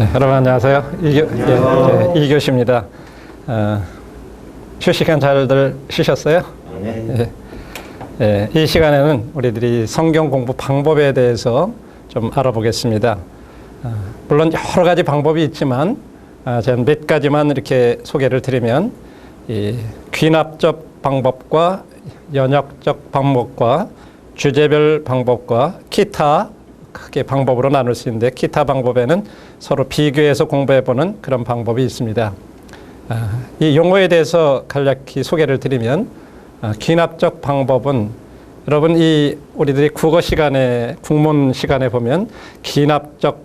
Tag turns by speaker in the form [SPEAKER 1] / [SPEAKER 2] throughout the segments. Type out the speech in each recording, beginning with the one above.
[SPEAKER 1] 네, 여러분 안녕하세요. 이교시입니다. 휴식한 잘들 쉬셨어요? 네. 이 시간에는 우리들이 성경 공부 방법에 대해서 좀 알아보겠습니다. 물론 여러 가지 방법이 있지만 저는 몇 가지만 이렇게 소개를 드리면 이 귀납적 방법과 연역적 방법과 주제별 방법과 기타 크게 방법으로 나눌 수 있는데, 기타 방법에는 서로 비교해서 공부해보는 그런 방법이 있습니다. 이 용어에 대해서 간략히 소개를 드리면, 귀납적 방법은 여러분 우리들이 국어 시간에, 국문 시간에 보면 귀납적,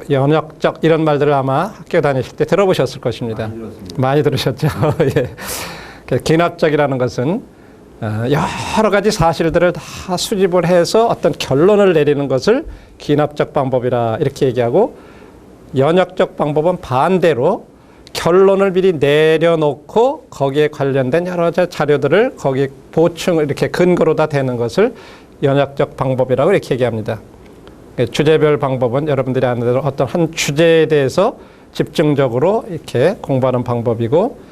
[SPEAKER 1] 연역적 이런 말들을 아마 학교 다니실 때 들어보셨을 것입니다. 많이 들으셨죠? 예. 귀납적이라는 것은 여러 가지 사실들을 다 수집을 해서 어떤 결론을 내리는 것을 귀납적 방법이라 이렇게 얘기하고, 연역적 방법은 반대로 결론을 미리 내려놓고 거기에 관련된 여러 자료들을 거기에 보충, 이렇게 근거로 다 되는 것을 연역적 방법이라고 이렇게 얘기합니다. 주제별 방법은 여러분들이 아는 대로 어떤 한 주제에 대해서 집중적으로 이렇게 공부하는 방법이고,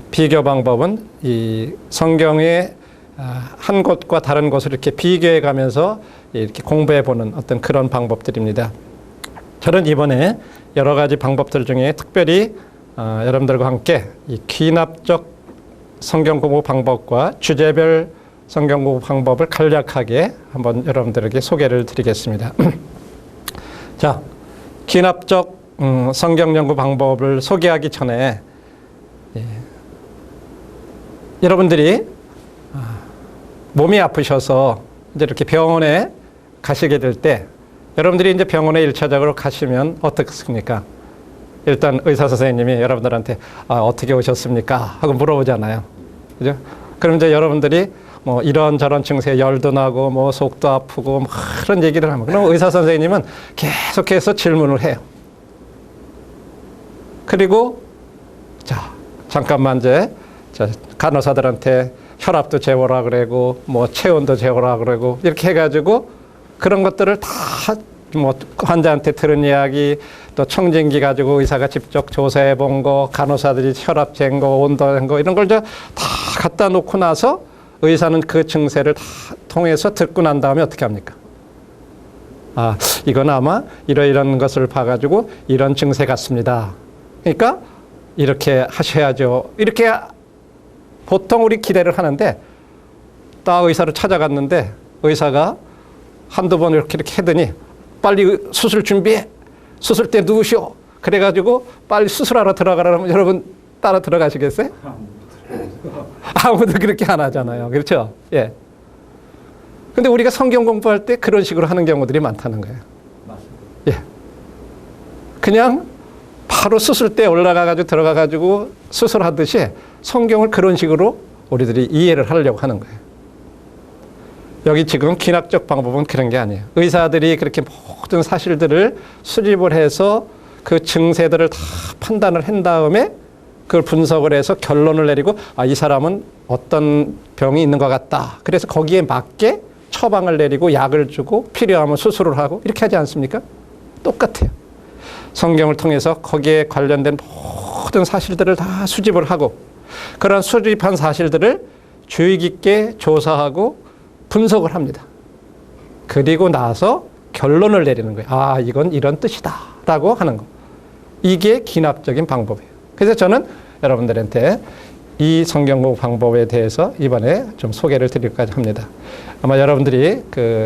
[SPEAKER 1] 비교 방법은 이 성경의 한 곳과 다른 곳을 이렇게 비교해 가면서 이렇게 공부해 보는 어떤 그런 방법들입니다. 저는 이번에 여러 가지 방법들 중에 특별히 여러분들과 함께 이 귀납적 성경 공부 방법과 주제별 성경 공부 방법을 간략하게 한번 여러분들에게 소개를 드리겠습니다. 자, 귀납적 성경 연구 방법을 소개하기 전에 여러분들이 몸이 아프셔서 이제 이렇게 병원에 가시게 될 때, 여러분들이 이제 병원에 1차적으로 가시면 어떻습니까? 일단 의사 선생님이 여러분들한테 어떻게 오셨습니까? 하고 물어보잖아요. 그죠? 그럼 이제 여러분들이 이런저런 증세, 열도 나고 속도 아프고 그런 얘기를 하면, 그럼 의사 선생님은 계속해서 질문을 해요. 그리고 잠깐만 간호사들한테 혈압도 재보라 그러고 체온도 재보라 그러고 이렇게 해가지고 그런 것들을 다 환자한테 들은 이야기, 또 청진기 가지고 의사가 직접 조사해 본 거, 간호사들이 혈압 잰 거, 온도 잰 거, 이런 걸 다 갖다 놓고 나서 의사는 그 증세를 다 통해서 듣고 난 다음에 어떻게 합니까? 이건 아마 이런 것을 봐가지고 이런 증세 같습니다. 그러니까 이렇게 하셔야죠. 이렇게 보통 우리 기대를 하는데, 딱 의사를 찾아갔는데 의사가 한두 번 이렇게 하더니 빨리 수술 준비해, 수술대 누우시오, 그래가지고 빨리 수술하러 들어가라면 여러분 따라 들어가시겠어요? 아무도 그렇게 안 하잖아요. 그렇죠? 예. 근데 우리가 성경 공부할 때 그런 식으로 하는 경우들이 많다는 거예요. 예. 그냥 바로 수술대에 올라가가지고 들어가가지고 수술하듯이 성경을 그런 식으로 우리들이 이해를 하려고 하는 거예요. 여기 지금 귀납적 방법은 그런 게 아니에요. 의사들이 그렇게 모든 사실들을 수집을 해서 그 증세들을 다 판단을 한 다음에 그걸 분석을 해서 결론을 내리고, 이 사람은 어떤 병이 있는 것 같다. 그래서 거기에 맞게 처방을 내리고 약을 주고 필요하면 수술을 하고 이렇게 하지 않습니까? 똑같아요. 성경을 통해서 거기에 관련된 모든 사실들을 다 수집을 하고, 그런 수집한 사실들을 주의 깊게 조사하고 분석을 합니다. 그리고 나서 결론을 내리는 거예요. 이건 이런 뜻이다 라고 하는 거. 이게 귀납적인 방법이에요. 그래서 저는 여러분들한테 이 성경 공부 방법에 대해서 이번에 좀 소개를 드릴까 합니다. 아마 여러분들이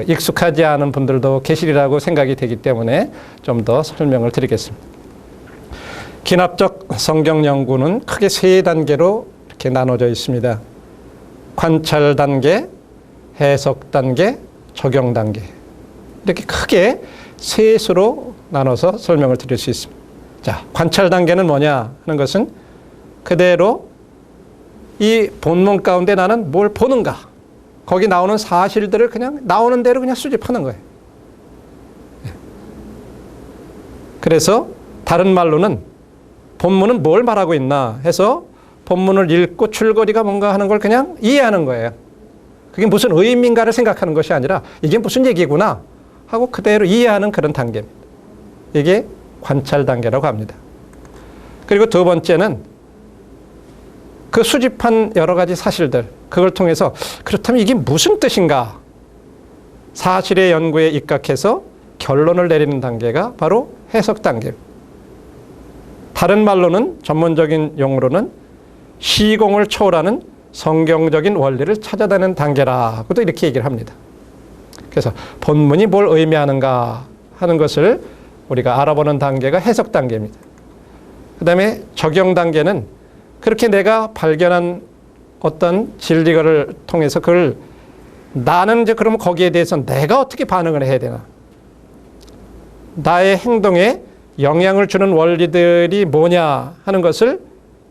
[SPEAKER 1] 익숙하지 않은 분들도 계시리라고 생각이 되기 때문에 좀 더 설명을 드리겠습니다. 귀납적 성경 연구는 크게 세 단계로 이렇게 나눠져 있습니다. 관찰 단계, 해석 단계, 적용 단계. 이렇게 크게 셋으로 나눠서 설명을 드릴 수 있습니다. 관찰 단계는 뭐냐 하는 것은 그대로 이 본문 가운데 나는 뭘 보는가, 거기 나오는 사실들을 그냥 나오는 대로 그냥 수집하는 거예요. 그래서 다른 말로는 본문은 뭘 말하고 있나 해서 본문을 읽고 줄거리가 뭔가 하는 걸 그냥 이해하는 거예요. 그게 무슨 의미인가를 생각하는 것이 아니라 이게 무슨 얘기구나 하고 그대로 이해하는 그런 단계입니다. 이게 관찰 단계라고 합니다. 그리고 두 번째는 그 수집한 여러 가지 사실들, 그걸 통해서 그렇다면 이게 무슨 뜻인가? 사실의 연구에 입각해서 결론을 내리는 단계가 바로 해석 단계입니다. 다른 말로는, 전문적인 용어로는 시공을 초월하는 성경적인 원리를 찾아내는 단계라고도 이렇게 얘기를 합니다. 그래서 본문이 뭘 의미하는가 하는 것을 우리가 알아보는 단계가 해석 단계입니다. 그 다음에 적용 단계는 그렇게 내가 발견한 어떤 진리를 통해서 그걸 나는 이제 그러면 거기에 대해서 내가 어떻게 반응을 해야 되나? 나의 행동에 영향을 주는 원리들이 뭐냐 하는 것을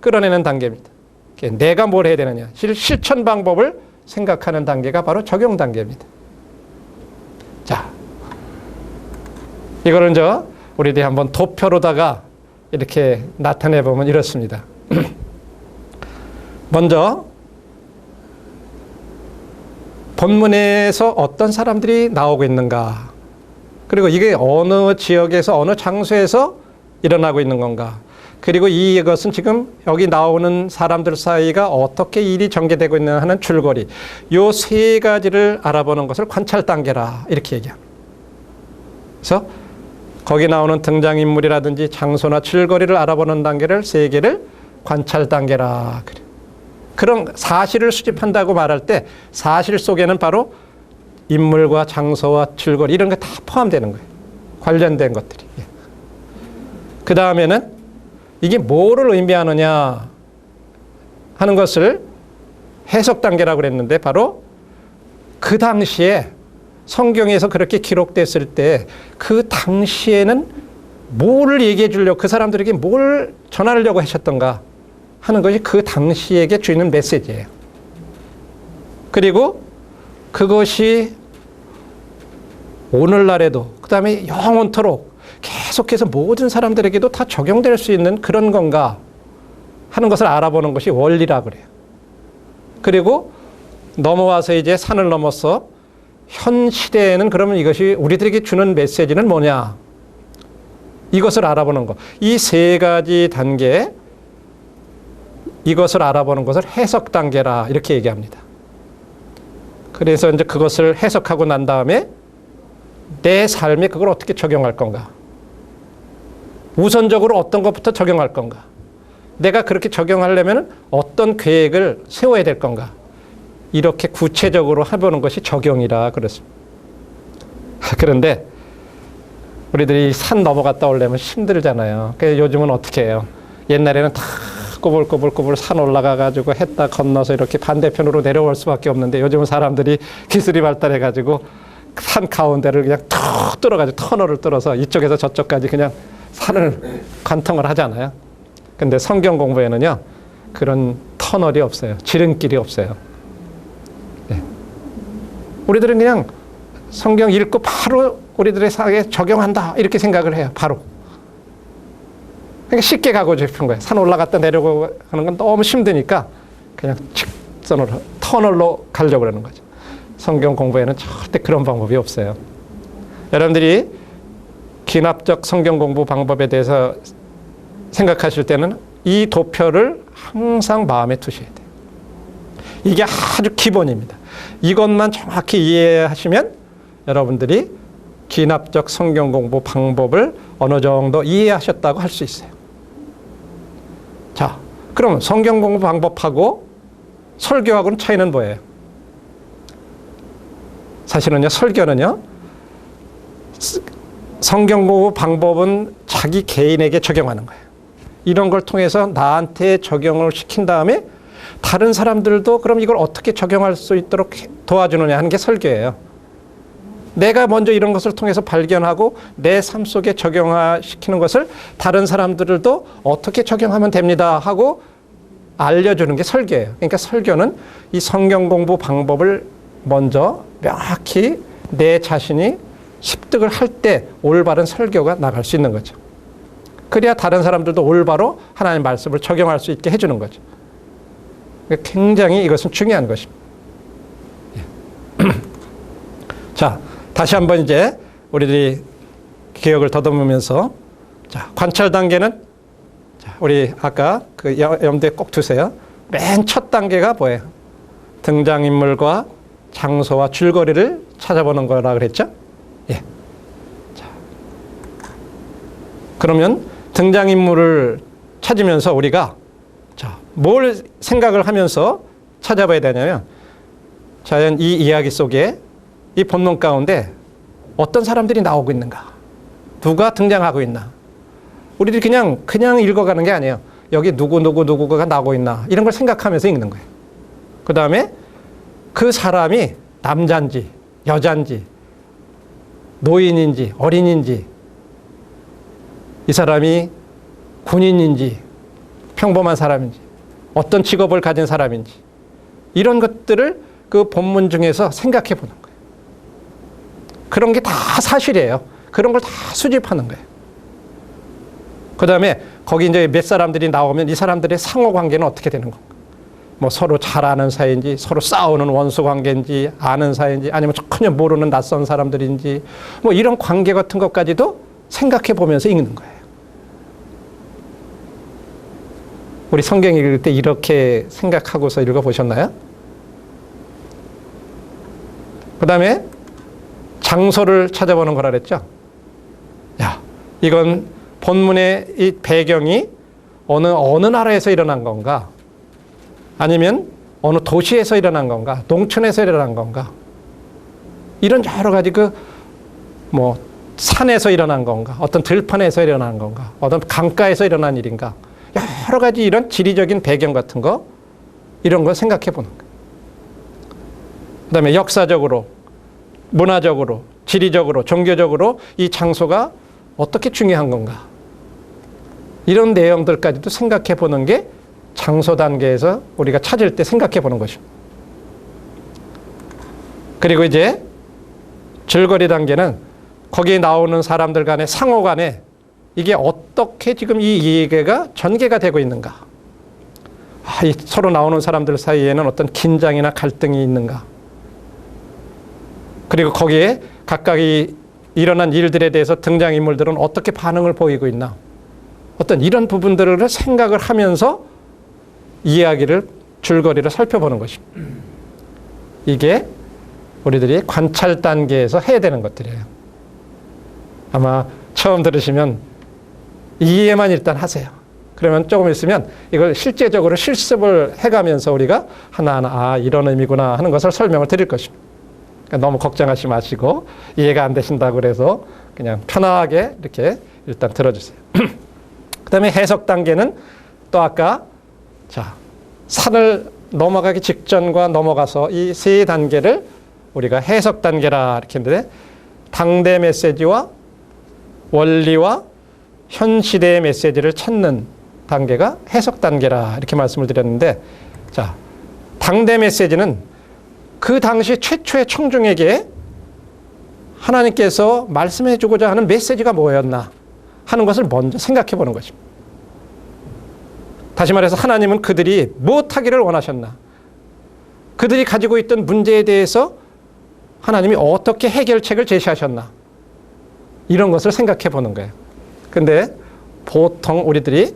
[SPEAKER 1] 끌어내는 단계입니다. 내가 뭘 해야 되느냐, 실천 방법을 생각하는 단계가 바로 적용 단계입니다. 자, 이거를 이제 우리들이 한번 도표로다가 이렇게 나타내 보면 이렇습니다. 먼저 본문에서 어떤 사람들이 나오고 있는가, 그리고 이게 어느 지역에서 어느 장소에서 일어나고 있는 건가, 그리고 이것은 지금 여기 나오는 사람들 사이가 어떻게 일이 전개되고 있는 하는 줄거리, 요 세 가지를 알아보는 것을 관찰 단계라 이렇게 얘기합니다. 그래서 거기 나오는 등장인물이라든지 장소나 줄거리를 알아보는 단계를 세 개를 관찰 단계라 그래. 그런 사실을 수집한다고 말할 때 사실 속에는 바로 인물과 장소와 줄거리 이런 게 다 포함되는 거예요. 관련된 것들이. 그 다음에는 이게 뭐를 의미하느냐 하는 것을 해석 단계라고 그랬는데, 바로 그 당시에 성경에서 그렇게 기록됐을 때 그 당시에는 뭐를 얘기해 주려고, 그 사람들에게 뭘 전하려고 하셨던가 하는 것이 그 당시에게 주는 메시지예요. 그리고 그것이 오늘날에도, 그 다음에 영원토록 계속해서 모든 사람들에게도 다 적용될 수 있는 그런 건가 하는 것을 알아보는 것이 원리라고 그래요. 그리고 넘어와서 이제 산을 넘어서 현 시대에는 그러면 이것이 우리들에게 주는 메시지는 뭐냐, 이것을 알아보는 것. 이 세 가지 단계, 이것을 알아보는 것을 해석 단계라 이렇게 얘기합니다. 그래서 이제 그것을 해석하고 난 다음에 내 삶에 그걸 어떻게 적용할 건가, 우선적으로 어떤 것부터 적용할 건가, 내가 그렇게 적용하려면 어떤 계획을 세워야 될 건가, 이렇게 구체적으로 해보는 것이 적용이라 그랬습니다. 그런데 우리들이 산 넘어갔다 오려면 힘들잖아요. 그래서 요즘은 어떻게 해요? 옛날에는 다 꼬불꼬불꼬불 산 올라가가지고 했다 건너서 이렇게 반대편으로 내려올 수밖에 없는데, 요즘은 사람들이 기술이 발달해가지고 산 가운데를 그냥 툭 뚫어가지고 터널을 뚫어서 이쪽에서 저쪽까지 그냥 산을 관통을 하잖아요. 근데 성경 공부에는요, 그런 터널이 없어요. 지름길이 없어요. 네. 우리들은 그냥 성경 읽고 바로 우리들의 삶에 적용한다 이렇게 생각을 해요. 바로. 그러니까 쉽게 가고 싶은 거예요. 산 올라갔다 내려오고 하는 건 너무 힘드니까 그냥 직선으로 터널로 가려고 그러는 거죠. 성경 공부에는 절대 그런 방법이 없어요. 여러분들이 기납적 성경 공부 방법에 대해서 생각하실 때는 이 도표를 항상 마음에 두셔야 돼요. 이게 아주 기본입니다. 이것만 정확히 이해하시면 여러분들이 기납적 성경 공부 방법을 어느 정도 이해하셨다고 할 수 있어요. 자, 그럼 성경 공부 방법하고 설교하고는 차이는 뭐예요? 사실은요, 설교는요, 성경 공부 방법은 자기 개인에게 적용하는 거예요. 이런 걸 통해서 나한테 적용을 시킨 다음에 다른 사람들도 그럼 이걸 어떻게 적용할 수 있도록 도와주느냐 하는 게 설교예요. 내가 먼저 이런 것을 통해서 발견하고 내 삶 속에 적용시키는 것을 다른 사람들도 어떻게 적용하면 됩니다 하고 알려주는 게 설교예요. 그러니까 설교는 이 성경 공부 방법을 먼저 명확히 내 자신이 습득을 할 때 올바른 설교가 나갈 수 있는 거죠. 그래야 다른 사람들도 올바로 하나님의 말씀을 적용할 수 있게 해주는 거죠. 그러니까 굉장히 이것은 중요한 것입니다. 자, 다시 한번 이제 우리들이 기억을 더듬으면서 자, 관찰 단계는 자, 우리 아까 그 염두에 꼭 두세요. 맨 첫 단계가 뭐예요? 등장인물과 장소와 줄거리를 찾아보는 거라 그랬죠? 예. 자, 그러면 등장인물을 찾으면서 우리가 자, 뭘 생각을 하면서 찾아봐야 되냐면 과연 이 이야기 속에 이 본문 가운데 어떤 사람들이 나오고 있는가? 누가 등장하고 있나? 우리들이 그냥 읽어가는 게 아니에요. 여기 누구가 나오고 있나? 이런 걸 생각하면서 읽는 거예요. 그 다음에 그 사람이 남자인지 여자인지 노인인지 어린인지 이 사람이 군인인지 평범한 사람인지 어떤 직업을 가진 사람인지 이런 것들을 그 본문 중에서 생각해 보는 거예요. 그런 게 다 사실이에요. 그런 걸 다 수집하는 거예요. 그 다음에 거기 이제 몇 사람들이 나오면 이 사람들의 상호 관계는 어떻게 되는 건가? 뭐 서로 잘 아는 사이인지 서로 싸우는 원수 관계인지 아는 사이인지 아니면 전혀 모르는 낯선 사람들인지 뭐 이런 관계 같은 것까지도 생각해 보면서 읽는 거예요. 우리 성경 읽을 때 이렇게 생각하고서 읽어보셨나요? 그 다음에 장소를 찾아보는 거라 그랬죠. 야, 이건 본문의 이 배경이 어느 나라에서 일어난 건가? 아니면 어느 도시에서 일어난 건가? 농촌에서 일어난 건가? 이런 여러 가지 뭐 산에서 일어난 건가? 어떤 들판에서 일어난 건가? 어떤 강가에서 일어난 일인가? 여러 가지 이런 지리적인 배경 같은 거 이런 걸 생각해 보는 거예요. 그 다음에 역사적으로 문화적으로 지리적으로 종교적으로 이 장소가 어떻게 중요한 건가 이런 내용들까지도 생각해 보는 게 장소 단계에서 우리가 찾을 때 생각해 보는 것입니다. 그리고 이제 줄거리 단계는 거기에 나오는 사람들 간의 상호 간에 이게 어떻게 지금 이 이야기가 전개가 되고 있는가? 이 서로 나오는 사람들 사이에는 어떤 긴장이나 갈등이 있는가? 그리고 거기에 각각이 일어난 일들에 대해서 등장인물들은 어떻게 반응을 보이고 있나? 어떤 이런 부분들을 생각을 하면서 이야기를 줄거리를 살펴보는 것입니다. 이게 우리들이 관찰 단계에서 해야 되는 것들이에요. 아마 처음 들으시면 이해만 일단 하세요. 그러면 조금 있으면 이걸 실제적으로 실습을 해가면서 우리가 하나하나 이런 의미구나 하는 것을 설명을 드릴 것입니다. 그러니까 너무 걱정하지 마시고 이해가 안 되신다고 그래서 그냥 편하게 이렇게 일단 들어주세요. 그 다음에 해석 단계는 또 아까 산을 넘어가기 직전과 넘어가서 이 세 단계를 우리가 해석 단계라 이렇게 했는데 당대 메시지와 원리와 현 시대의 메시지를 찾는 단계가 해석 단계라 이렇게 말씀을 드렸는데 당대 메시지는 그 당시 최초의 청중에게 하나님께서 말씀해 주고자 하는 메시지가 뭐였나 하는 것을 먼저 생각해 보는 것입니다. 다시 말해서 하나님은 그들이 무엇하기를 원하셨나? 그들이 가지고 있던 문제에 대해서 하나님이 어떻게 해결책을 제시하셨나? 이런 것을 생각해 보는 거예요. 근데 보통 우리들이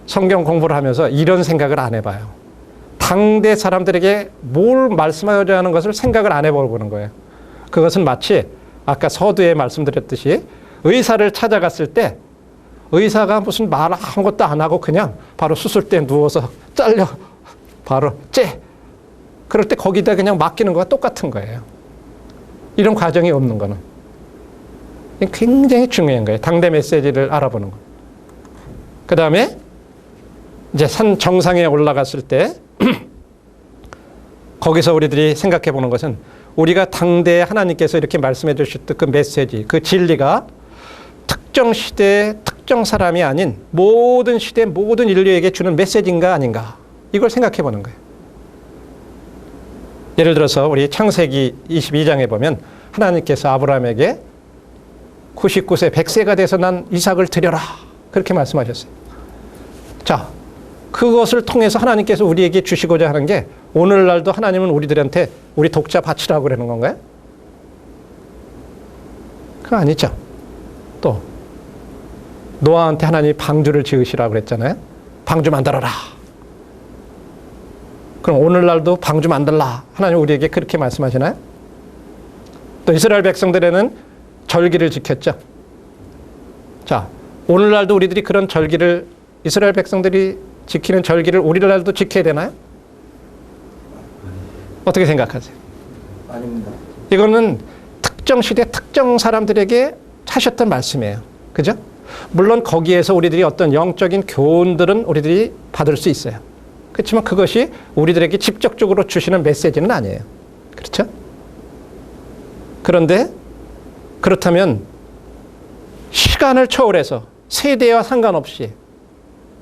[SPEAKER 1] 성경 공부를 하면서 이런 생각을 안 해봐요. 당대 사람들에게 뭘 말씀하고자 하는 것을 생각을 안 해보는 거예요. 그것은 마치 아까 서두에 말씀드렸듯이 의사를 찾아갔을 때 의사가 무슨 말 아무것도 안 하고 그냥 바로 수술대에 누워서 잘려 바로 그럴 때 거기다 그냥 맡기는 거와 똑같은 거예요. 이런 과정이 없는 거는 굉장히 중요한 거예요. 당대 메시지를 알아보는 거. 그 다음에 이제 산 정상에 올라갔을 때 거기서 우리들이 생각해 보는 것은 우리가 당대에 하나님께서 이렇게 말씀해 주셨던 그 메시지, 그 진리가 특정 시대의 특정 사람이 아닌 모든 시대 모든 인류에게 주는 메시지인가 아닌가 이걸 생각해 보는 거예요. 예를 들어서 우리 창세기 22장에 보면 하나님께서 아브라함에게 99세 100세가 돼서 난 이삭을 드려라 그렇게 말씀하셨어요. 그것을 통해서 하나님께서 우리에게 주시고자 하는 게 오늘날도 하나님은 우리들한테 우리 독자 바치라고 그러는 건가요? 그거 아니죠. 또 노아한테 하나님이 방주를 지으시라고 그랬잖아요. 방주 만들어라. 그럼 오늘날도 방주 만들라. 하나님 우리에게 그렇게 말씀하시나요? 또 이스라엘 백성들에는 절기를 지켰죠. 자, 오늘날도 우리들이 그런 절기를, 이스라엘 백성들이 지키는 절기를 우리날도 지켜야 되나요? 어떻게 생각하세요?
[SPEAKER 2] 아닙니다.
[SPEAKER 1] 이거는 특정 시대 특정 사람들에게 하셨던 말씀이에요. 그죠? 물론 거기에서 우리들이 어떤 영적인 교훈들은 우리들이 받을 수 있어요. 그렇지만 그것이 우리들에게 직접적으로 주시는 메시지는 아니에요. 그렇죠? 그런데 그렇다면 시간을 초월해서 세대와 상관없이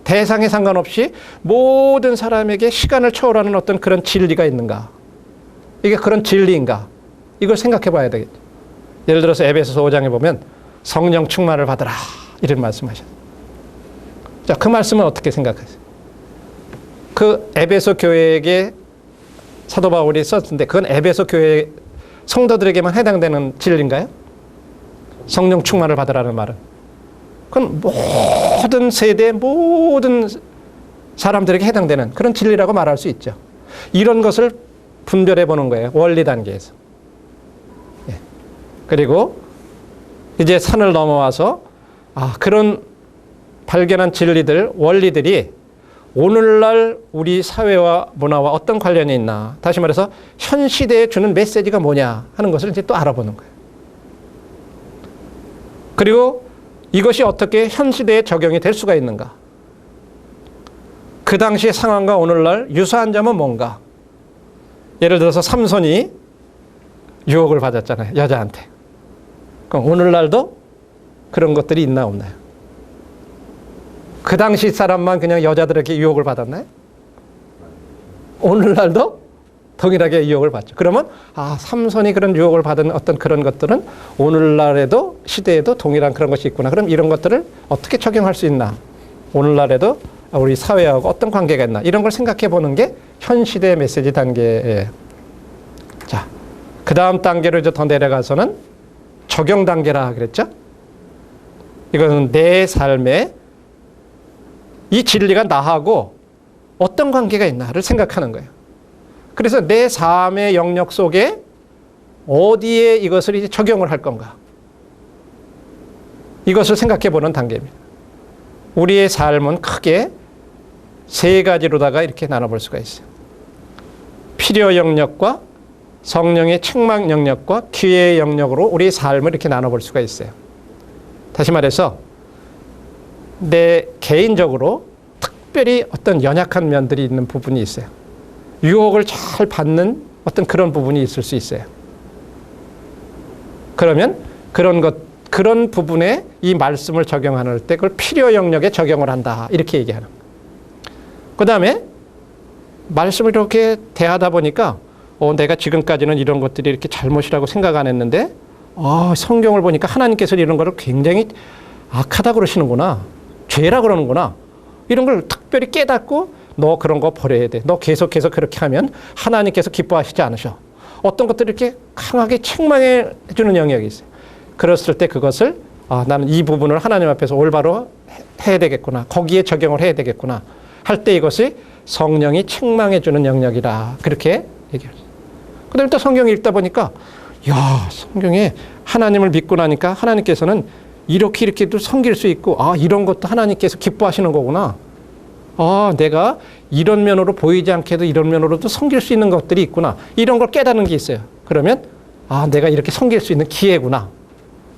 [SPEAKER 1] 대상에 상관없이 모든 사람에게 시간을 초월하는 어떤 그런 진리가 있는가? 이게 그런 진리인가? 이걸 생각해 봐야 되겠죠. 예를 들어서 에베소서 5장에 보면 성령 충만을 받으라 이런 말씀하셨어요. 자, 그 말씀은 어떻게 생각하세요? 그 에베소 교회에게 사도 바울이 썼는데 그건 에베소 교회 성도들에게만 해당되는 진리인가요? 성령 충만을 받으라는 말은. 그건 모든 세대, 모든 사람들에게 해당되는 그런 진리라고 말할 수 있죠. 이런 것을 분별해 보는 거예요. 원리 단계에서. 예. 그리고 이제 산을 넘어와서 그런 발견한 진리들, 원리들이 오늘날 우리 사회와 문화와 어떤 관련이 있나. 다시 말해서 현 시대에 주는 메시지가 뭐냐 하는 것을 이제 또 알아보는 거예요. 그리고 이것이 어떻게 현 시대에 적용이 될 수가 있는가. 그 당시의 상황과 오늘날 유사한 점은 뭔가. 예를 들어서 삼손이 유혹을 받았잖아요. 여자한테. 그럼 오늘날도 그런 것들이 있나 없나요? 그 당시 사람만 그냥 여자들에게 유혹을 받았나요? 오늘날도 동일하게 유혹을 받죠. 그러면 삼손이 그런 유혹을 받은 어떤 그런 것들은 오늘날에도 시대에도 동일한 그런 것이 있구나. 그럼 이런 것들을 어떻게 적용할 수 있나? 오늘날에도 우리 사회하고 어떤 관계가 있나? 이런 걸 생각해 보는 게 현 시대의 메시지 단계예요. 자, 그 다음 단계로 이제 더 내려가서는 적용 단계라 그랬죠? 이거는 내 삶에 이 진리가 나하고 어떤 관계가 있나를 생각하는 거예요. 그래서 내 삶의 영역 속에 어디에 이것을 이제 적용을 할 건가? 이것을 생각해 보는 단계입니다. 우리의 삶은 크게 세 가지로다가 이렇게 나눠볼 수가 있어요. 필요 영역과 성령의 책망 영역과 기회의 영역으로 우리의 삶을 이렇게 나눠볼 수가 있어요. 다시 말해서 내 개인적으로 특별히 어떤 연약한 면들이 있는 부분이 있어요. 유혹을 잘 받는 어떤 그런 부분이 있을 수 있어요. 그러면 그런 부분에 이 말씀을 적용할 때 그걸 필요 영역에 적용을 한다. 이렇게 얘기하는 거예요. 그 다음에 말씀을 이렇게 대하다 보니까 내가 지금까지는 이런 것들이 이렇게 잘못이라고 생각 안 했는데 성경을 보니까 하나님께서 이런 거를 굉장히 악하다 그러시는구나. 죄라 그러는구나. 이런 걸 특별히 깨닫고 너 그런 거 버려야 돼. 너 계속해서 그렇게 하면 하나님께서 기뻐하시지 않으셔. 어떤 것들을 이렇게 강하게 책망해 주는 영역이 있어요. 그랬을 때 그것을 나는 이 부분을 하나님 앞에서 올바로 해야 되겠구나. 거기에 적용을 해야 되겠구나. 할 때 이것이 성령이 책망해 주는 영역이라 그렇게 얘기했어요. 그다음에 또 성경 읽다 보니까 성경에 하나님을 믿고 나니까 하나님께서는 이렇게도 섬길 수 있고 이런 것도 하나님께서 기뻐하시는 거구나. 내가 이런 면으로 보이지 않게도 이런 면으로도 섬길 수 있는 것들이 있구나. 이런 걸 깨닫는 게 있어요. 그러면 내가 이렇게 섬길 수 있는 기회구나.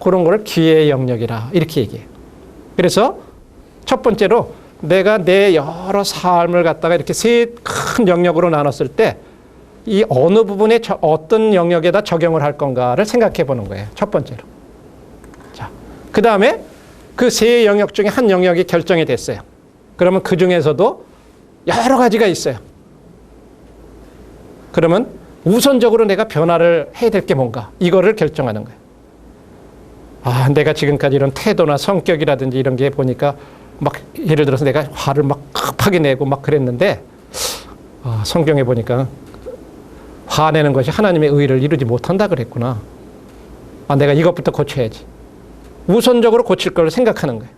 [SPEAKER 1] 그런 걸 기회의 영역이라 이렇게 얘기해요. 그래서 첫 번째로 내가 내 여러 삶을 갖다가 이렇게 세 큰 영역으로 나눴을 때 이 어느 부분에 어떤 영역에다 적용을 할 건가를 생각해 보는 거예요. 첫 번째로. 자, 그 다음에 그 세 영역 중에 한 영역이 결정이 됐어요. 그러면 그 중에서도 여러 가지가 있어요. 그러면 우선적으로 내가 변화를 해야 될 게 뭔가 이거를 결정하는 거예요. 내가 지금까지 이런 태도나 성격이라든지 이런 게 보니까 막 예를 들어서 내가 화를 막 급하게 내고 막 그랬는데 성경에 보니까 화내는 것이 하나님의 의를 이루지 못한다 그랬구나. 내가 이것부터 고쳐야지. 우선적으로 고칠 걸 생각하는 거예요.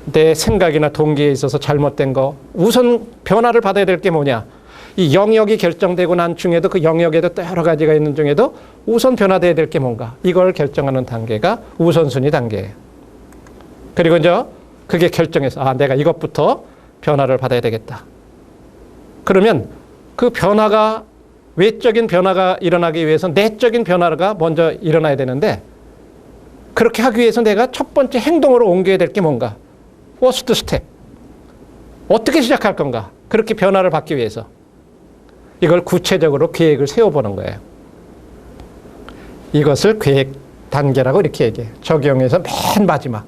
[SPEAKER 1] 내 생각이나 동기에 있어서 잘못된 거, 우선 변화를 받아야 될 게 뭐냐? 이 영역이 결정되고 난 중에도 그 영역에도 또 여러 가지가 있는 중에도 우선 변화돼야 될 게 뭔가, 이걸 결정하는 단계가 우선순위 단계예요. 그리고 이제 그게 결정해서 내가 이것부터 변화를 받아야 되겠다. 그러면 그 변화가, 외적인 변화가 일어나기 위해서 내적인 변화가 먼저 일어나야 되는데, 그렇게 하기 위해서 내가 첫 번째 행동으로 옮겨야 될 게 뭔가, 퍼스트 스텝, 어떻게 시작할 건가, 그렇게 변화를 받기 위해서 이걸 구체적으로 계획을 세워보는 거예요. 이것을 계획 단계라고 이렇게 얘기해요. 적용해서 맨 마지막,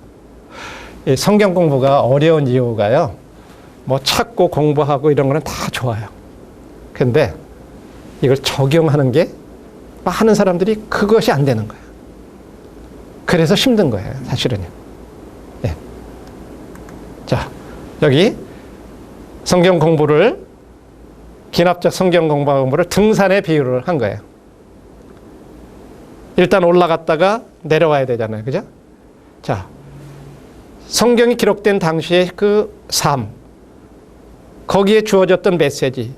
[SPEAKER 1] 이 성경 공부가 어려운 이유가요, 뭐 찾고 공부하고 이런 거는 다 좋아요. 근데 이걸 적용하는 게 많은 사람들이 그것이 안 되는 거예요. 그래서 힘든 거예요, 사실은요. 네. 자, 여기 성경 공부를, 기납적 성경 공부를 등산에 비유를 한 거예요. 일단 올라갔다가 내려와야 되잖아요. 그죠? 자, 성경이 기록된 당시의 그 삶, 거기에 주어졌던 메시지,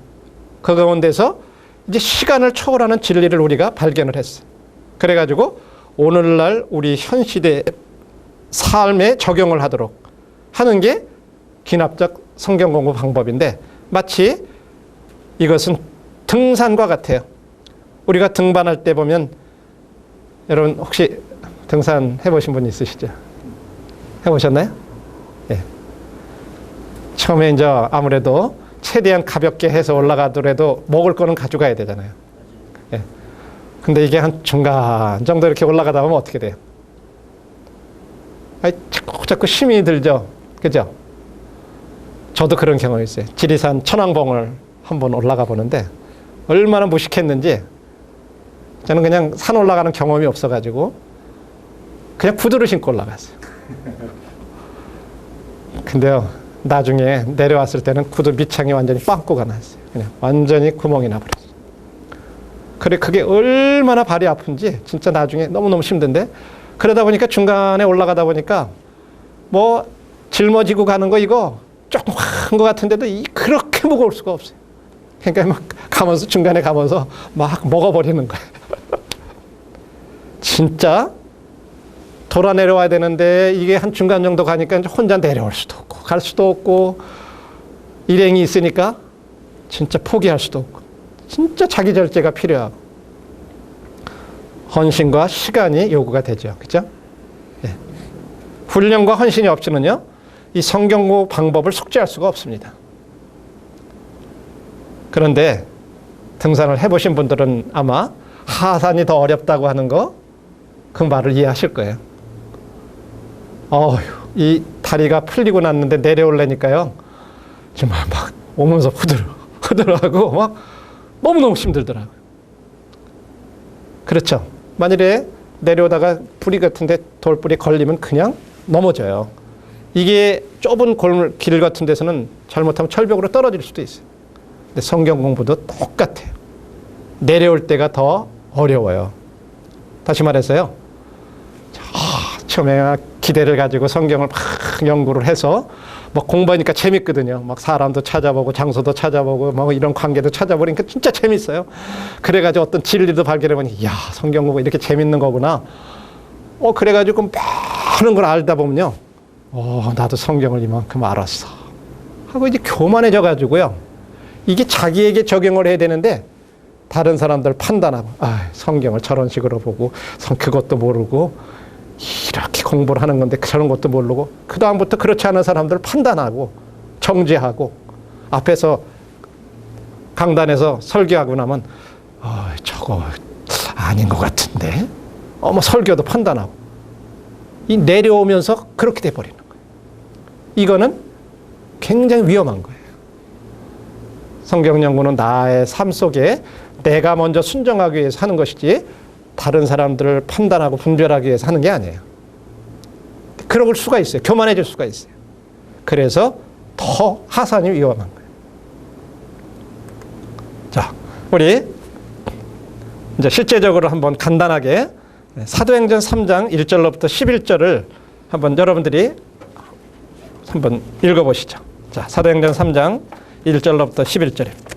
[SPEAKER 1] 그 가운데서 이제 시간을 초월하는 진리를 우리가 발견을 했어요. 그래가지고 오늘날 우리 현 시대 삶에 적용을 하도록 하는 게 기납적 성경 공부 방법인데, 마치 이것은 등산과 같아요. 우리가 등반할 때 보면, 여러분 혹시 등산 해보신 분 있으시죠? 해보셨나요? 네. 처음에 이제 아무래도 최대한 가볍게 해서 올라가더라도 먹을 거는 가져가야 되잖아요. 네. 근데 이게 한 중간 정도 이렇게 올라가다 보면 어떻게 돼요? 자꾸 힘이 들죠? 그죠? 저도 그런 경험이 있어요. 지리산 천왕봉을 한번 올라가 보는데 얼마나 무식했는지, 저는 그냥 산 올라가는 경험이 없어가지고 그냥 구두를 신고 올라갔어요. 근데요, 나중에 내려왔을 때는 구두 밑창이 완전히 빵꾸가 났어요. 그냥 완전히 구멍이 나버렸어요. 그래, 그게 얼마나 발이 아픈지 진짜 나중에 너무너무 힘든데, 그러다 보니까 중간에 올라가다 보니까 뭐 짊어지고 가는 거 이거 조금 한 것 같은데도 그렇게 무거울 수가 없어요. 그러니까 막 가면서, 중간에 가면서 막 먹어버리는 거예요. 진짜 돌아 내려와야 되는데 이게 한 중간 정도 가니까 이제 혼자 내려올 수도 없고 갈 수도 없고, 일행이 있으니까 진짜 포기할 수도 없고, 진짜 자기 절제가 필요하고 헌신과 시간이 요구가 되죠. 그죠? 네. 훈련과 헌신이 없이는요, 이 성경 공부 방법을 숙지할 수가 없습니다. 그런데 등산을 해보신 분들은 아마 하산이 더 어렵다고 하는 거, 그 말을 이해하실 거예요. 이 다리가 풀리고 났는데 내려올래니까요, 정말 막 오면서 후들하고 막 너무너무 힘들더라고요. 그렇죠? 만일에 내려오다가 뿌리 같은데 돌뿌리 걸리면 그냥 넘어져요. 이게 좁은 길 같은 데서는 잘못하면 철벽으로 떨어질 수도 있어요. 근데 성경 공부도 똑같아요. 내려올 때가 더 어려워요. 다시 말해서요, 처음에 기대를 가지고 성경을 막 연구를 해서 막 공부하니까 재밌거든요. 막 사람도 찾아보고 장소도 찾아보고 뭐 이런 관계도 찾아보니까 진짜 재밌어요. 그래가지고 어떤 진리도 발견해보니, 이야, 성경 공부 이렇게 재밌는 거구나. 그래가지고 많은 걸 알다 보면요, 나도 성경을 이만큼 알았어 하고 이제 교만해져가지고요, 이게 자기에게 적용을 해야 되는데 다른 사람들 판단하고, 성경을 저런 식으로 보고 그것도 모르고 이렇게 공부를 하는 건데 저런 것도 모르고, 그 다음부터 그렇지 않은 사람들을 판단하고 정죄하고, 앞에서 강단에서 설교하고 나면 저거 아닌 것 같은데, 뭐 설교도 판단하고, 이 내려오면서 그렇게 돼버리는 거예요. 이거는 굉장히 위험한 거예요. 성경 연구는 나의 삶 속에 내가 먼저 순종하기 위해서 하는 것이지, 다른 사람들을 판단하고 분별하기 위해서 하는 게 아니에요. 그럴 수가 있어요. 교만해질 수가 있어요. 그래서 더 하산이 위험한 거예요. 자, 우리 이제 실제적으로 한번 간단하게 사도행전 3장 1절로부터 11절을 한번 여러분들이 한번 읽어보시죠. 자, 사도행전 3장 1절로부터 11절입니다.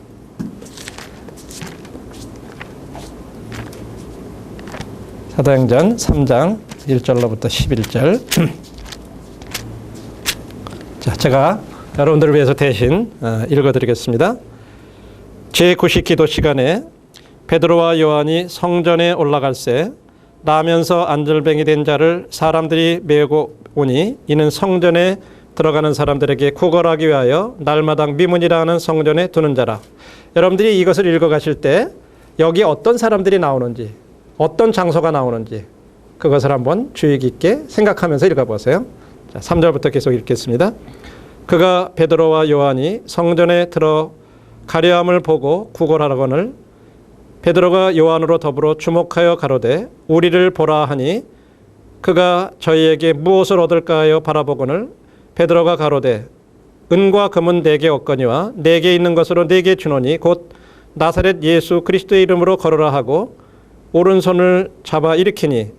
[SPEAKER 1] 사도행전 3장 1절로부터 11절. 자, 제가 여러분들을 위해서 대신 읽어드리겠습니다. 제9시 기도 시간에 베드로와 요한이 성전에 올라갈새 나면서 안절뱅이 된 자를 사람들이 메고 오니 이는 성전에 들어가는 사람들에게 구걸하기 위하여 날마당 미문이라 하는 성전에 두는 자라. 여러분들이 이것을 읽어가실 때 여기 어떤 사람들이 나오는지, 어떤 장소가 나오는지 그것을 한번 주의 깊게 생각하면서 읽어보세요. 자, 3절부터 계속 읽겠습니다. 그가 베드로와 요한이 성전에 들어가려함을 보고 구걸하거늘 베드로가 요한으로 더불어 주목하여 가로되 우리를 보라 하니 그가 저희에게 무엇을 얻을까 하여 바라보거늘 베드로가 가로되 은과 금은 내게 없거니와 내게 있는 것으로 내게 주노니 곧 나사렛 예수 그리스도의 이름으로 걸으라 하고 오른손을 잡아 일으키니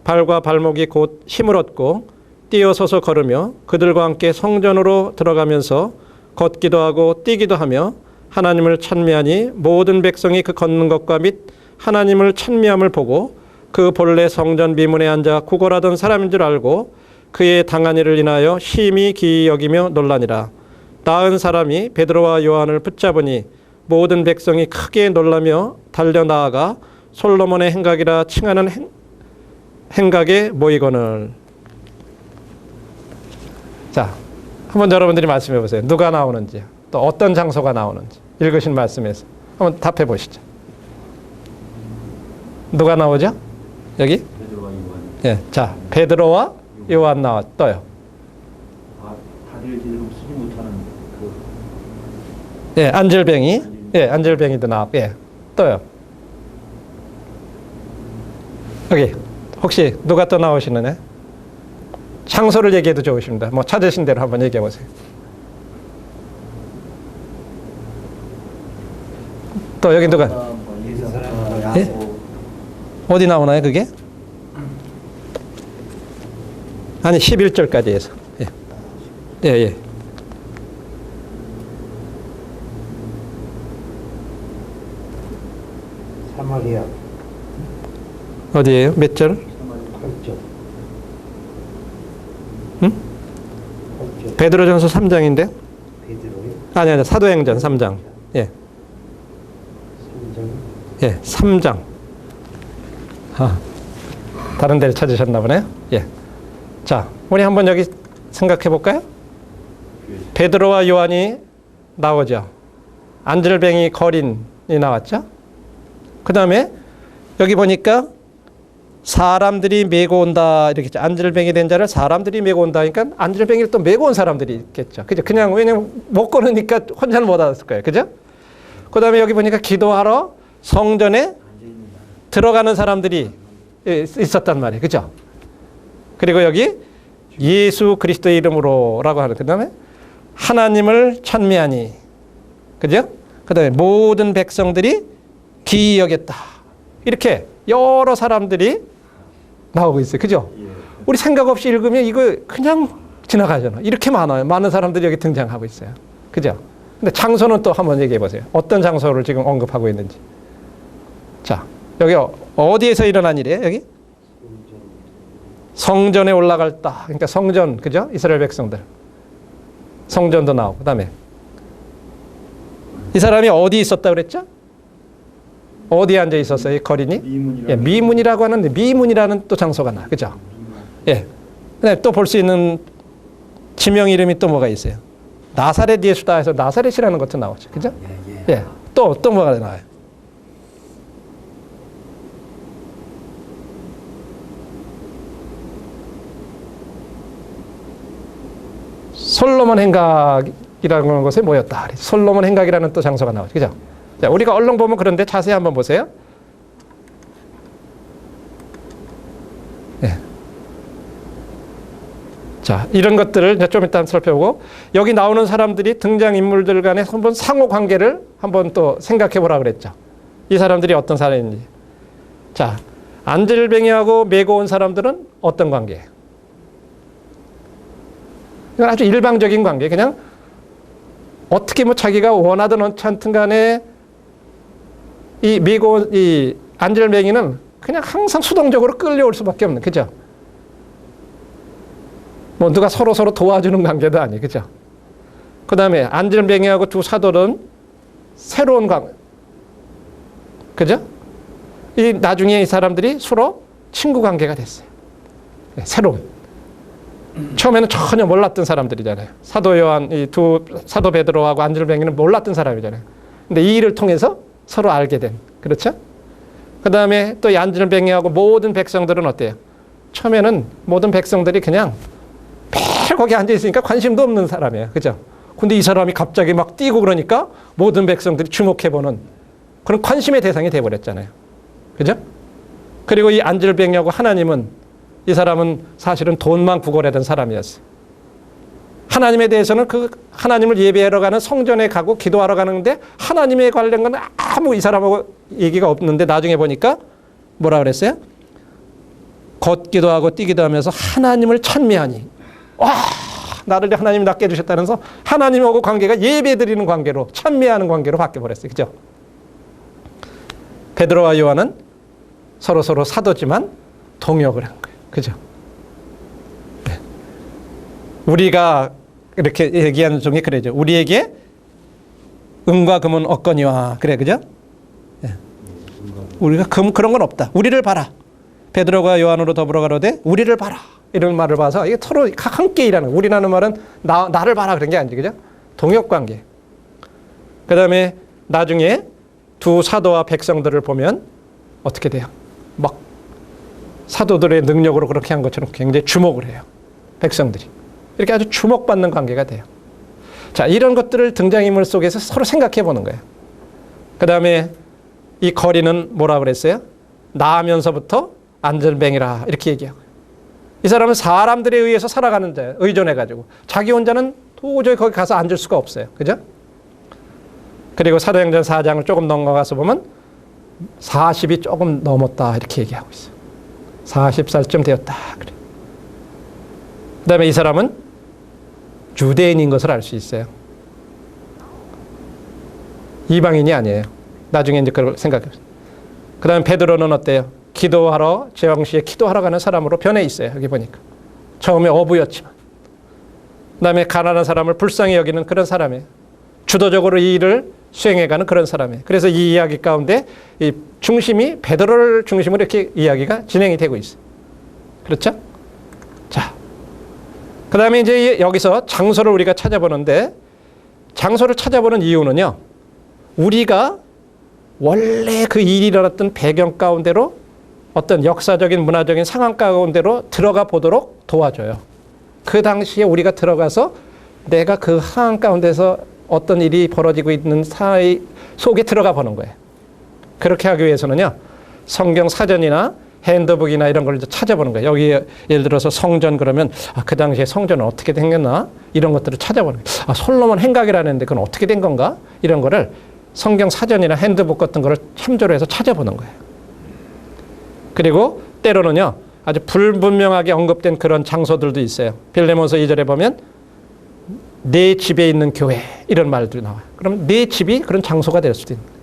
[SPEAKER 1] 발과 발목이 곧 힘을 얻고 뛰어서서 걸으며 그들과 함께 성전으로 들어가면서 걷기도 하고 뛰기도 하며 하나님을 찬미하니 모든 백성이 그 걷는 것과 및 하나님을 찬미함을 보고 그 본래 성전 미문에 앉아 구걸하던 사람인 줄 알고 그의 당한 일을 인하여 심히 기이 여기며 놀라니라. 나은 사람이 베드로와 요한을 붙잡으니 모든 백성이 크게 놀라며 달려나아가 솔로몬의 행각이라 칭하는 행각에 모이거늘. 자, 한번 여러분들이 말씀해 보세요. 누가 나오는지, 또 어떤 장소가 나오는지 읽으신 말씀에서 한번 답해 보시죠. 누가 나오죠? 여기?
[SPEAKER 2] 베드로와 요한.
[SPEAKER 1] 예, 자, 베드로와 요한 나와 떠요.
[SPEAKER 2] 다들 지금 쓰지 못하는 그.
[SPEAKER 1] 예, 안절뱅이. 예, 안절뱅이도 나와. 예, 떠요. 여기 혹시 누가 또 나오시는 애? 장소를 얘기해도 좋으십니다. 뭐 찾으신 대로 한번 얘기해 보세요. 또 여기 누가? 예? 어디 나오나요 그게? 아니 11절까지 해서. 예. 예, 예.
[SPEAKER 3] 사마리아
[SPEAKER 1] 어디예요? 몇 절?
[SPEAKER 3] 8절.
[SPEAKER 1] 응?
[SPEAKER 3] 8절.
[SPEAKER 1] 베드로전서 3장인데?
[SPEAKER 3] 베드로요?
[SPEAKER 1] 아니 사도행전 3장. 예.
[SPEAKER 3] 3장.
[SPEAKER 1] 예, 3장. 아, 다른 데를 찾으셨나 보네요. 예. 자, 우리 한번 여기 생각해 볼까요? 베드로와 요한이 나오죠. 안절뱅이 거린이 나왔죠. 그 다음에 여기 보니까 사람들이 메고 온다 이렇게 안절뱅이 된 자를 사람들이 메고 온다 하니까 안절뱅이를 또 메고 온 사람들이 있겠죠. 그죠? 그냥 왜냐면 못 걸으니까 혼자는 못 알았을 거예요. 그죠? 그 다음에 여기 보니까 기도하러 성전에 들어가는 사람들이 있었단 말이에요. 그죠? 그리고 여기 예수 그리스도의 이름으로라고 하는 그 다음에 하나님을 찬미하니 그죠? 그 다음에 모든 백성들이 기이 여겼다. 이렇게 여러 사람들이 나오고 있어요. 그죠? 우리 생각 없이 읽으면 이거 그냥 지나가잖아. 이렇게 많아요. 많은 사람들이 여기 등장하고 있어요. 그죠? 근데 장소는 또 한번 얘기해 보세요. 어떤 장소를 지금 언급하고 있는지. 자, 여기 어디에서 일어난 일이에요? 여기? 성전에 올라갈 때. 그러니까 성전, 그죠? 이스라엘 백성들. 성전도 나오고. 그 다음에 이 사람이 어디 있었다 그랬죠? 어디에 앉아 있었어요? 이 거린이?
[SPEAKER 2] 미문이라고.
[SPEAKER 1] 예, 미문이라고 하는데 미문이라는 또 장소가 나. 그죠? 예. 그다음에 또 볼 수 있는 지명 이름이 또 뭐가 있어요? 나사렛 예수다 해서 나사렛이라는 것도 나오죠. 그죠? 예. 또 뭐가 나와요? 솔로몬 행각이라는 것에 모였다. 솔로몬 행각이라는 또 장소가 나오죠. 그죠? 자, 우리가 얼른 보면 그런데 자세히 한번 보세요. 예. 자, 이런 것들을 좀 이따 살펴보고 여기 나오는 사람들이 등장인물들 간의 한번 상호 관계를 한번 또 생각해 보라 그랬죠. 이 사람들이 어떤 사람인지. 자, 안절뱅이하고 메고 온 사람들은 어떤 관계예요? 이건 아주 일방적인 관계. 그냥 어떻게 뭐 자기가 원하든 원치 않든 간에 이 안절뱅이는 그냥 항상 수동적으로 끌려올 수밖에 없는, 그죠? 뭐 누가 서로 도와주는 관계도 아니, 그죠? 그 다음에 안절뱅이하고 두 사도는 새로운 관계, 그죠? 나중에 이 사람들이 서로 친구 관계가 됐어요. 새로운. 처음에는 전혀 몰랐던 사람들이잖아요. 사도 요한, 사도 베드로하고 안절뱅이는 몰랐던 사람이잖아요. 근데 이 일을 통해서 서로 알게 된, 그렇죠? 그 다음에 또 이 안절뱅이하고 모든 백성들은 어때요? 처음에는 모든 백성들이 그냥 매일 거기 앉아 있으니까 관심도 없는 사람이에요. 그죠? 근데 이 사람이 갑자기 막 뛰고 그러니까 모든 백성들이 주목해보는 그런 관심의 대상이 돼버렸잖아요. 그죠? 그리고 이 안절뱅이하고 하나님은, 이 사람은 사실은 돈만 구걸하던 사람이었어요. 하나님에 대해서는 그 하나님을 예배하러 가는 성전에 가고 기도하러 가는데 하나님에 관련 건 아무 이 사람하고 얘기가 없는데 나중에 보니까 뭐라 그랬어요? 걷기도 하고 뛰기도 하면서 하나님을 찬미하니, 와, 나를 하나님이 낫게 해주셨다면서 하나님하고 관계가 예배드리는 관계로, 찬미하는 관계로 바뀌어버렸어요. 그죠? 베드로와 요한은 서로 사도지만 동역을 한 거예요. 그죠? 네. 우리가 이렇게 얘기하는 중에 그래죠. 우리에게 은과 금은 없거니와. 그래, 그죠? 네. 우리가 그런 건 없다. 우리를 봐라. 베드로가 요한으로 더불어 가로되 우리를 봐라. 이런 말을 봐서 이게 서로 함께 일하는, 우리라는 말은 나를 봐라 그런 게 아니지, 그죠? 동역관계. 그 다음에 나중에 두 사도와 백성들을 보면 어떻게 돼요? 막 사도들의 능력으로 그렇게 한 것처럼 굉장히 주목을 해요. 백성들이. 이렇게 아주 주목받는 관계가 돼요. 자, 이런 것들을 등장인물 속에서 서로 생각해 보는 거예요. 그 다음에 이 거리는 뭐라 그랬어요? 나으면서부터 안절뱅이라 이렇게 얘기하고, 이 사람은 사람들에 의해서 살아가는데 의존해가지고 자기 혼자는 도저히 거기 가서 앉을 수가 없어요. 그죠? 그리고 사도행전 4장을 조금 넘어가서 보면 40이 조금 넘었다 이렇게 얘기하고 있어요. 40살쯤 되었다. 그래. 그 다음에 이 사람은 유대인인 것을 알 수 있어요. 이방인이 아니에요. 나중에 이제 그걸 생각해요. 그 다음에 베드로는 어때요? 기도하러, 제왕시에 기도하러 가는 사람으로 변해 있어요. 여기 보니까. 처음에 어부였지만. 그 다음에 가난한 사람을 불쌍히 여기는 그런 사람이에요. 주도적으로 이 일을 수행해가는 그런 사람이에요. 그래서 이 이야기 가운데 이 중심이 베드로를 중심으로 이렇게 이야기가 진행이 되고 있어요. 그렇죠? 자, 그 다음에 이제 여기서 장소를 우리가 찾아보는데, 장소를 찾아보는 이유는요, 우리가 원래 그 일이 일어났던 배경 가운데로 어떤 역사적인 문화적인 상황 가운데로 들어가 보도록 도와줘요. 그 당시에 우리가 들어가서 내가 그 상황 가운데서 어떤 일이 벌어지고 있는 사회 속에 들어가 보는 거예요. 그렇게 하기 위해서는요, 성경 사전이나 핸드북이나 이런 걸 찾아보는 거예요. 여기 예를 들어서 성전 그러면 그 당시에 성전은 어떻게 생겼나? 이런 것들을 찾아보는 거예요. 솔로몬 행각이라는데 그건 어떻게 된 건가? 이런 거를 성경 사전이나 핸드북 같은 거를 참조를 해서 찾아보는 거예요. 그리고 때로는요, 아주 불분명하게 언급된 그런 장소들도 있어요. 빌레몬서 2절에 보면 내 집에 있는 교회 이런 말들이 나와요. 그럼 내 집이 그런 장소가 될 수도 있는 거예요.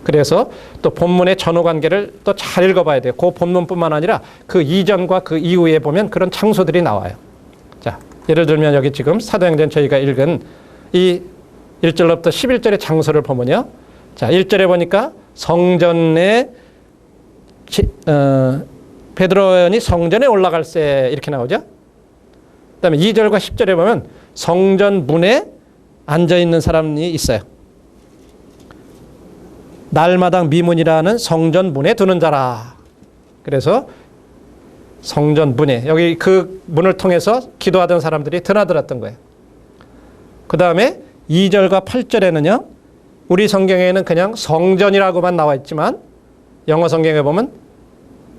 [SPEAKER 1] 그래서 또 본문의 전후관계를 또 잘 읽어봐야 돼요. 그 본문뿐만 아니라 그 이전과 그 이후에 보면 그런 장소들이 나와요. 자, 예를 들면 여기 지금 사도행전 저희가 읽은 이 1절부터 11절의 장소를 보면요. 자, 1절에 보니까 성전에 베드로연이 성전에 올라갈세 이렇게 나오죠. 그 다음에 2절과 10절에 보면 성전 문에 앉아있는 사람이 있어요. 날마당 미문이라는 성전 문에 두는 자라. 그래서 성전 문에, 여기 그 문을 통해서 기도하던 사람들이 드나들었던 거예요. 그 다음에 2절과 8절에는요, 우리 성경에는 그냥 성전이라고만 나와 있지만 영어 성경에 보면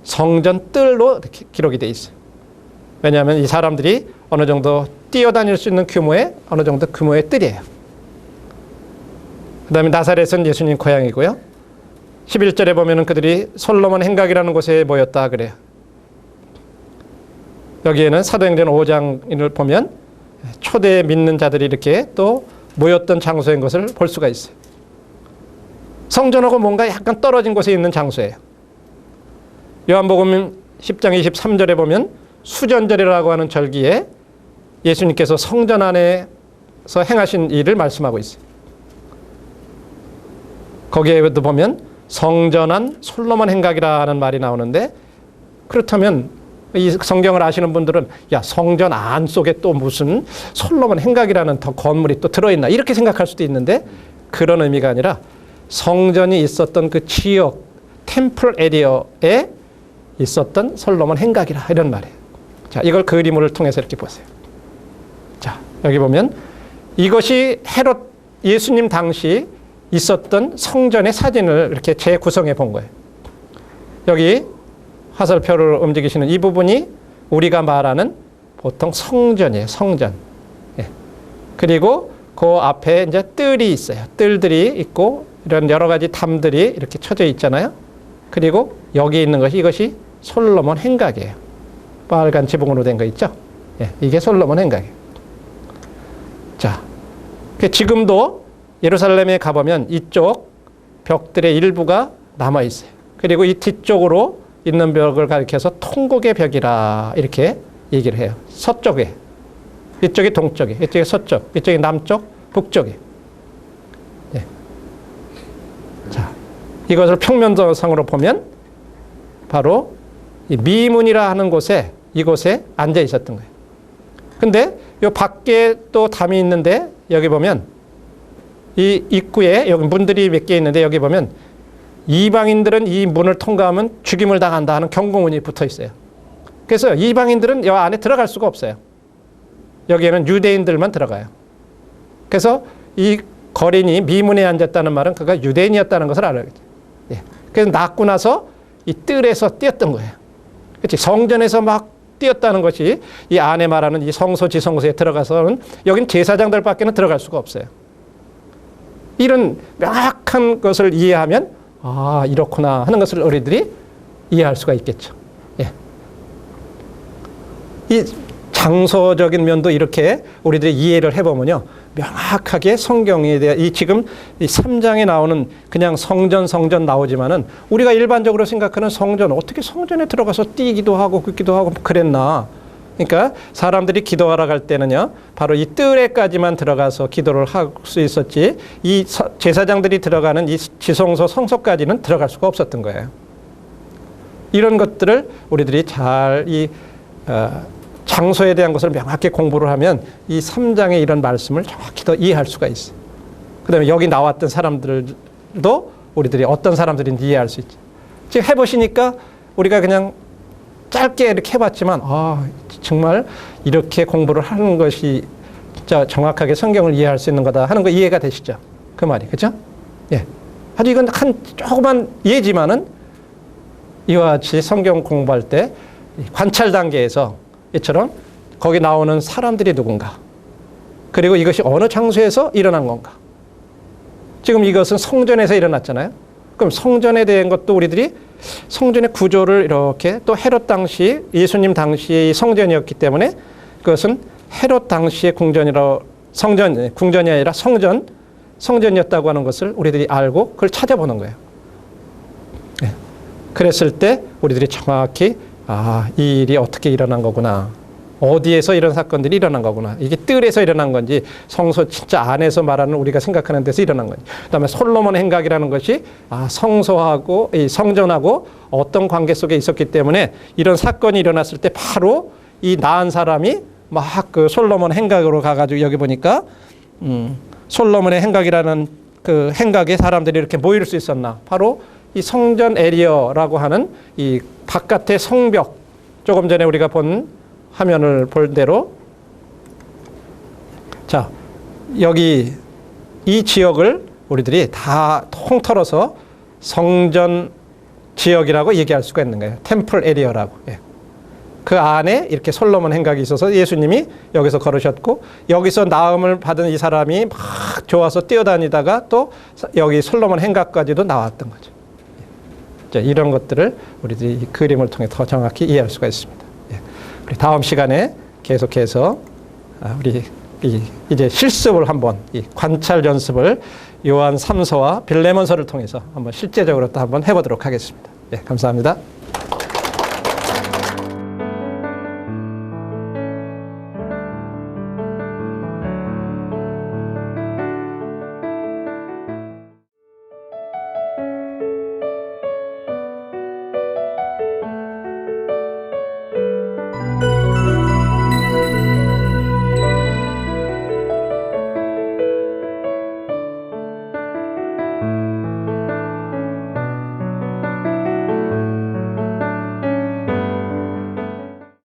[SPEAKER 1] 성전 뜰로 이렇게 기록이 돼 있어요. 왜냐하면 이 사람들이 어느 정도 뛰어다닐 수 있는 규모의 어느 정도 규모의 뜰이에요. 그 다음에 나사렛은 예수님 고향이고요. 11절에 보면은 그들이 솔로몬 행각이라는 곳에 모였다 그래요. 여기에는 사도행전 5장을 보면 초대 믿는 자들이 이렇게 또 모였던 장소인 것을 볼 수가 있어요. 성전하고 뭔가 약간 떨어진 곳에 있는 장소예요. 요한복음 10장 23절에 보면 수전절이라고 하는 절기에 예수님께서 성전 안에서 행하신 일을 말씀하고 있어요. 거기에도 보면 성전한 솔로몬 행각이라는 말이 나오는데, 그렇다면 이 성경을 아시는 분들은 야, 성전 안 속에 또 무슨 솔로몬 행각이라는 더 건물이 또 들어있나 이렇게 생각할 수도 있는데, 그런 의미가 아니라 성전이 있었던 그 지역 템플 에리어에 있었던 솔로몬 행각이라 이런 말이에요. 자, 이걸 그림을 통해서 이렇게 보세요. 자, 여기 보면 이것이 헤롯 예수님 당시 있었던 성전의 사진을 이렇게 재구성해 본 거예요. 여기 화살표를 움직이시는 이 부분이 우리가 말하는 보통 성전이에요. 성전. 예. 그리고 그 앞에 이제 뜰이 있어요. 뜰들이 있고 이런 여러 가지 담들이 이렇게 쳐져 있잖아요. 그리고 여기 있는 것이 이것이 솔로몬 행각이에요. 빨간 지붕으로 된 거 있죠? 예. 이게 솔로몬 행각이에요. 자, 지금도 예루살렘에 가보면 이쪽 벽들의 일부가 남아있어요. 그리고 이 뒤쪽으로 있는 벽을 가리켜서 통곡의 벽이라 이렇게 얘기를 해요. 서쪽에. 이쪽이 동쪽에, 이쪽이 서쪽, 이쪽이 남쪽, 북쪽에. 네. 자, 이것을 평면도상으로 보면 바로 이 미문이라 하는 곳에, 이곳에 앉아 있었던 거예요. 근데 이 밖에 또 담이 있는데 여기 보면 이 입구에 여기 문들이 몇 개 있는데 여기 보면 이방인들은 이 문을 통과하면 죽임을 당한다 하는 경고문이 붙어 있어요. 그래서 이방인들은 이 안에 들어갈 수가 없어요. 여기에는 유대인들만 들어가요. 그래서 이 거린이 미문에 앉았다는 말은 그가 유대인이었다는 것을 알아야겠죠. 예. 그래서 낳고 나서 이 뜰에서 뛰었던 거예요. 그렇지. 성전에서 막 뛰었다는 것이 이 안에 말하는 이 성소지성소에 들어가서는 여긴 제사장들밖에는 들어갈 수가 없어요. 이런 명확한 것을 이해하면 아, 이렇구나 하는 것을 우리들이 이해할 수가 있겠죠. 예. 이 장소적인 면도 이렇게 우리들이 이해를 해보면요, 명확하게 성경에 대해 이 지금 이 3장에 나오는 그냥 성전 나오지만은 우리가 일반적으로 생각하는 성전, 어떻게 성전에 들어가서 뛰기도 하고 긋기도 하고 그랬나? 그러니까 사람들이 기도하러 갈 때는요, 바로 이 뜰에까지만 들어가서 기도를 할 수 있었지, 이 제사장들이 들어가는 이 지성소 성소까지는 들어갈 수가 없었던 거예요. 이런 것들을 우리들이 잘 장소에 대한 것을 명확히 공부를 하면 이 3장의 이런 말씀을 정확히 더 이해할 수가 있어요. 그 다음에 여기 나왔던 사람들도 우리들이 어떤 사람들인지 이해할 수 있죠. 지금 해보시니까 우리가 그냥 짧게 이렇게 해봤지만, 아, 정말 이렇게 공부를 하는 것이 진짜 정확하게 성경을 이해할 수 있는 거다 하는 거 이해가 되시죠? 그 말이, 그죠? 예. 아주 이건 한 조그만 예지만은 이와 같이 성경 공부할 때 관찰 단계에서 이처럼 거기 나오는 사람들이 누군가, 그리고 이것이 어느 장소에서 일어난 건가. 지금 이것은 성전에서 일어났잖아요. 그럼 성전에 대한 것도 우리들이 성전의 구조를 이렇게, 또 헤롯 당시, 예수님 당시의 성전이었기 때문에 그것은 헤롯 당시의 궁전이 아니라 성전이었다고 하는 것을 우리들이 알고 그걸 찾아보는 거예요. 네. 그랬을 때 우리들이 정확히 아, 이 일이 어떻게 일어난 거구나. 어디에서 이런 사건들이 일어난 거구나. 이게 뜰에서 일어난 건지 성소 진짜 안에서 말하는 우리가 생각하는 데서 일어난 건지. 그다음에 솔로몬 행각이라는 것이 아, 성소하고 이 성전하고 어떤 관계 속에 있었기 때문에 이런 사건이 일어났을 때 바로 이 낳은 사람이 막 그 솔로몬 행각으로 가가지고 여기 보니까 솔로몬의 행각이라는 그 행각에 사람들이 이렇게 모일 수 있었나. 바로 이 성전 에리어라고 하는 이 바깥의 성벽, 조금 전에 우리가 본 화면을 볼 대로, 자, 여기 이 지역을 우리들이 다 통틀어서 성전 지역이라고 얘기할 수가 있는 거예요. 템플 에리어라고. 예. 그 안에 이렇게 솔로몬 행각이 있어서 예수님이 여기서 걸으셨고, 여기서 나음을 받은 이 사람이 막 좋아서 뛰어다니다가 또 여기 솔로몬 행각까지도 나왔던 거죠. 자, 이런 것들을 우리들이 이 그림을 통해 더 정확히 이해할 수가 있습니다. 예. 우리 다음 시간에 계속해서 우리 이제 실습을 한번 이 관찰 연습을 요한 3서와 빌레몬서를 통해서 한번 실제적으로 또 한번 해보도록 하겠습니다. 예, 감사합니다.